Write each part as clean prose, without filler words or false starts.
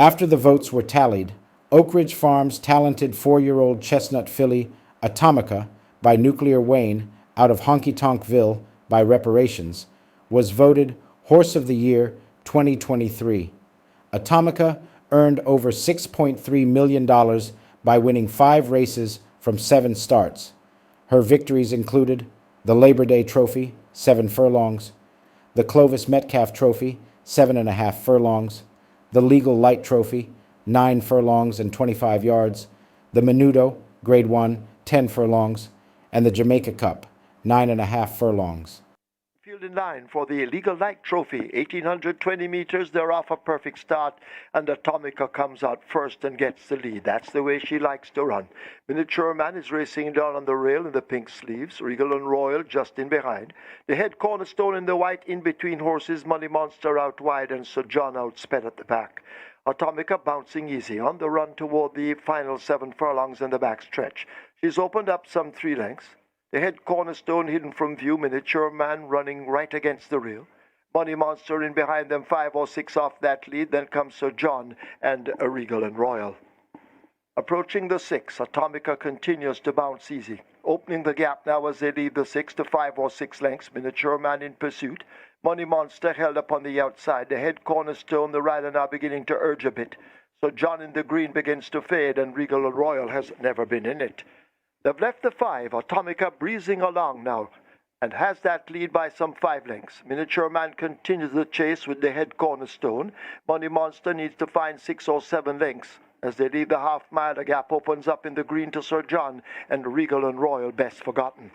After the votes were tallied, Oakridge Farm's talented 4-year-old chestnut filly Atomica by Nuclear Wayne out of Honkeytonkville by Reparations was voted Horse of the Year 2023. Atomica earned over $6.3 million by winning 5 races from 7 starts. Her victories included the Labor Day Trophy, 7 furlongs, the Clovis Metcalf Trophy, 7.5 furlongs, the Legal Light Trophy, 9 furlongs and 25 yards, the Menudo, Grade 1, 10 furlongs, and the Jamaica Cup, 9.5 furlongs. Field in line for the Legal Light Trophy, 1,820 meters. They're off a perfect start, and Atomica comes out first and gets the lead. That's the way she likes to run. Miniature Man is racing down on the rail in the pink sleeves. Regal and Royal just in behind. The head cornerstone in the white in between horses. Money Monster out wide and Sir John outsped at the back. Atomica bouncing easy on the run toward the final 7 furlongs in the back stretch. She's opened up some 3 lengths. The head cornerstone hidden from view, Miniature Man running right against the rail. Money Monster in behind them, 5 or 6 off that lead. Then comes Sir John and Regal and Royal. Approaching the 6, Atomica continues to bounce easy. Opening the gap now as they leave the 6 to 5 or 6 lengths. Miniature Man in pursuit. Money Monster held up on the outside. The head cornerstone, the rider now beginning to urge a bit. So John in the green begins to fade, and Regal and Royal has never been in it. They've left the 5, Atomica breezing along now, and has that lead by some 5 lengths. Miniature Man continues the chase with the head cornerstone. Money Monster needs to find 6 or 7 lengths. As they leave the half mile, the gap opens up in the green to Sir John, and Regal and Royal best forgotten.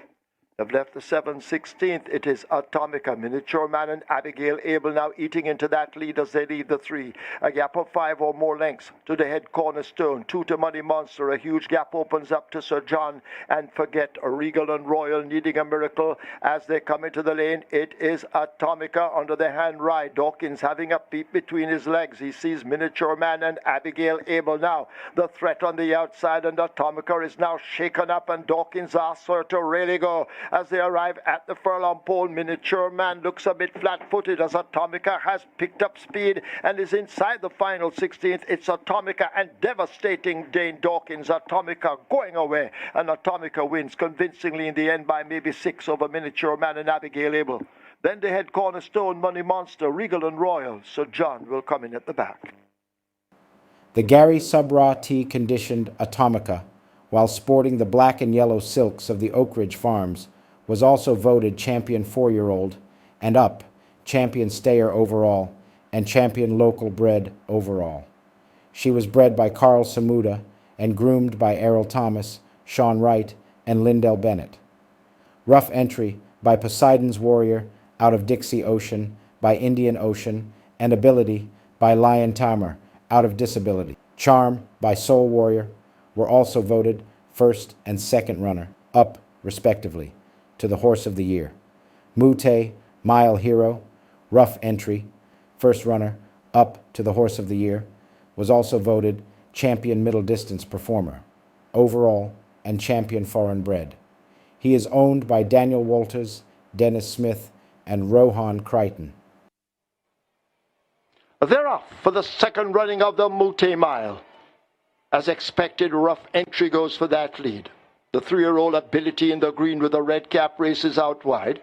They've left the 7/16th. It is Atomica, Miniature Man and Abigail Abel now eating into that lead as they leave the 3. A gap of 5 or more lengths to the head cornerstone. 2 to Money Monster. A huge gap opens up to Sir John, and forget Regal and Royal needing a miracle as they come into the lane. It is Atomica under the hand ride. Dawkins having a peep between his legs. He sees Miniature Man and Abigail Abel now. The threat on the outside, and Atomica is now shaken up, and Dawkins asks her to really go. As they arrive at the furlong pole, Miniature Man looks a bit flat-footed as Atomica has picked up speed and is inside the final 16th. It's Atomica and devastating Dane Dawkins. Atomica going away, and Atomica wins convincingly in the end by maybe 6 over Miniature Man and Abigail Abel. Then the head cornerstone, Money Monster, Regal and Royal. Sir John will come in at the back. The Gary Subraw Tea conditioned Atomica, while sporting the black and yellow silks of the Oakridge Farms, was also voted champion 4-year-old and up, champion stayer overall, and champion local bred overall. She was bred by Carl Samuda and groomed by Errol Thomas, Sean Wright, and Lindell Bennett. Rough Entry by Poseidon's Warrior out of Dixie Ocean by Indian Ocean, and Ability by Lion Tamer out of Disability. Charm by Soul Warrior were also voted first and second runner, up respectively, to the Horse of the Year. Mute, Mile Hero, Rough Entry, first runner, up to the Horse of the Year, was also voted champion middle distance performer, overall, and champion foreign bred. He is owned by Daniel Walters, Dennis Smith, and Rohan Crichton. They're off for the second running of the Mute Mile. As expected, Rough Entry goes for that lead. The 3-year-old Ability in the green with the red cap races out wide.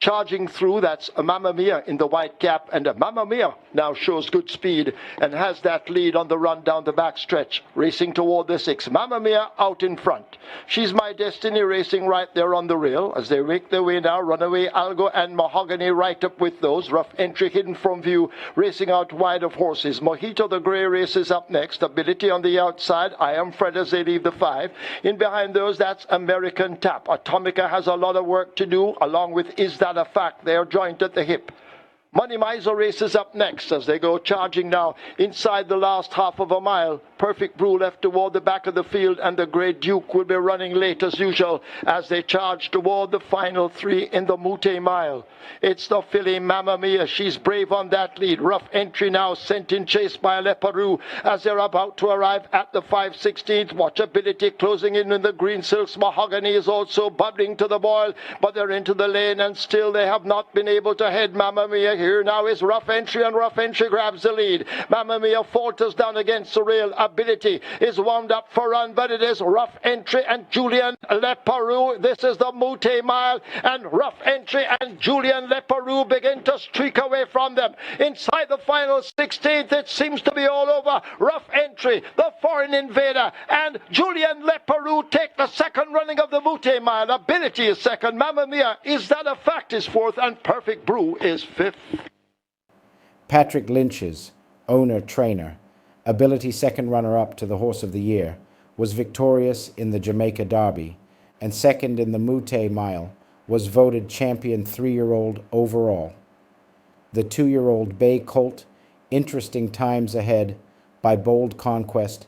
Charging through, that's Mamma Mia in the white cap, and Mamma Mia now shows good speed and has that lead on the run down the back stretch, racing toward the 6. Mamma Mia out in front. She's My Destiny racing right there on the rail as they make their way now. Runaway Algo and Mahogany right up with those. Rough Entry hidden from view, racing out wide of horses. Mojito the Grey races up next. Ability on the outside. I Am Fred as they leave the 5. In behind those, that's American Tap. Atomica has a lot of work to do, along with Is That a Fact? They are joined at the hip. Money Miser races up next as they go charging now inside the last half of a mile. Perfect Brew left toward the back of the field, and the Grey Duke will be running late as usual as they charge toward the final 3 in the Mute Mile. It's the filly Mamma Mia. She's brave on that lead. Rough Entry now sent in chase by Leparoux as they're about to arrive at the 5/16th. Watchability closing in the green silks. Mahogany is also bubbling to the boil, but they're into the lane and still they have not been able to head Mamma Mia here now is Rough Entry, and Rough Entry grabs the lead. Mamma Mia falters down against Surreal Ability, is wound up for run, but it is Rough Entry and Julian Leparoux. This is the Mute Mile, and Rough Entry and Julian Leparoux begin to streak away from them. Inside the final 16th, it seems to be all over. Rough Entry, the Foreign Invader, and Julian Leparoux take the second running of the Mute Mile. Ability is second. Mamma Mia, Is That a Fact is fourth, and Perfect Brew is fifth. Patrick Lynch's owner-trainer, Ability second runner-up to the Horse of the Year, was victorious in the Jamaica Derby, and second in the Mute Mile, was voted champion 3-year-old overall. The 2-year-old Bay Colt, Interesting Times Ahead, by Bold Conquest,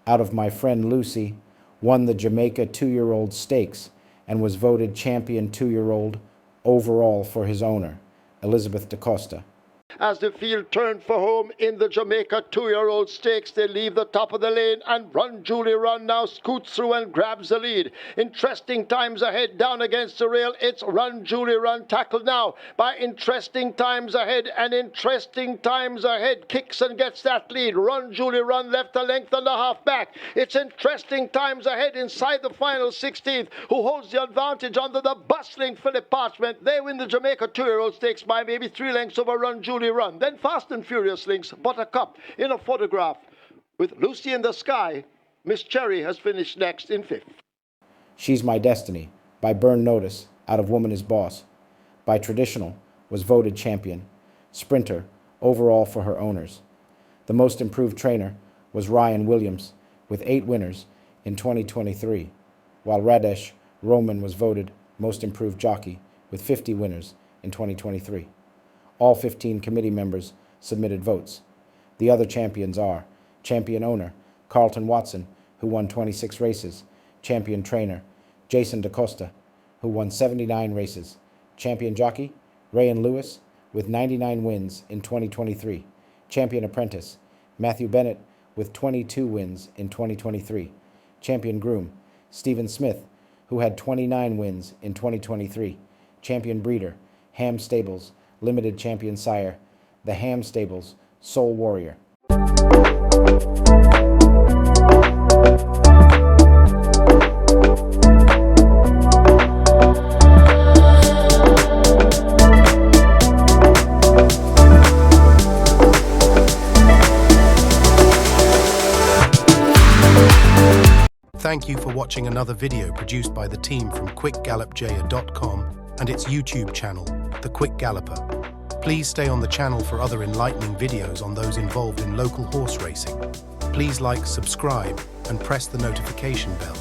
out of My Friend Lucy, won the Jamaica 2-year-old stakes and was voted champion 2-year-old overall for his owner, Elizabeth DaCosta. As the field turned for home in the Jamaica 2-year-old stakes, they leave the top of the lane, and Run Julie Run now scoots through and grabs the lead. Interesting Times Ahead down against the rail. It's Run Julie Run tackled now by Interesting Times Ahead, and Interesting Times Ahead kicks and gets that lead. Run Julie Run left a length and a half back. It's Interesting Times Ahead inside the final 16th who holds the advantage under the bustling Philip Parchment. They win the Jamaica 2-year-old stakes by maybe 3 lengths over Run Julie Run. Then Fast and Furious links Buttercup in a photograph. With Lucy in the Sky, Miss Cherry has finished next in fifth. She's My Destiny, by Burn Notice, out of Woman is Boss, by Traditional, was voted champion. Sprinter, overall for her owners. The most improved trainer was Ryan Williams, with 8 winners in 2023, while Radesh Roman was voted most improved jockey, with 50 winners in 2023. All 15 committee members submitted votes. The other champions are champion owner Carlton Watson, who won 26 races, champion trainer Jason DaCosta, who won 79 races, champion jockey Rayan Lewis, with 99 wins in 2023, champion apprentice Matthew Bennett, with 22 wins in 2023, champion groom Stephen Smith, who had 29 wins in 2023, champion breeder Ham Stables Limited Champion Sire, the Ham Stables Soul Warrior. Thank you for watching another video produced by the team from QuickGallopJaya.com and its YouTube channel, The Quick Galloper. Please stay on the channel for other enlightening videos on those involved in local horse racing. Please like, subscribe, and press the notification bell.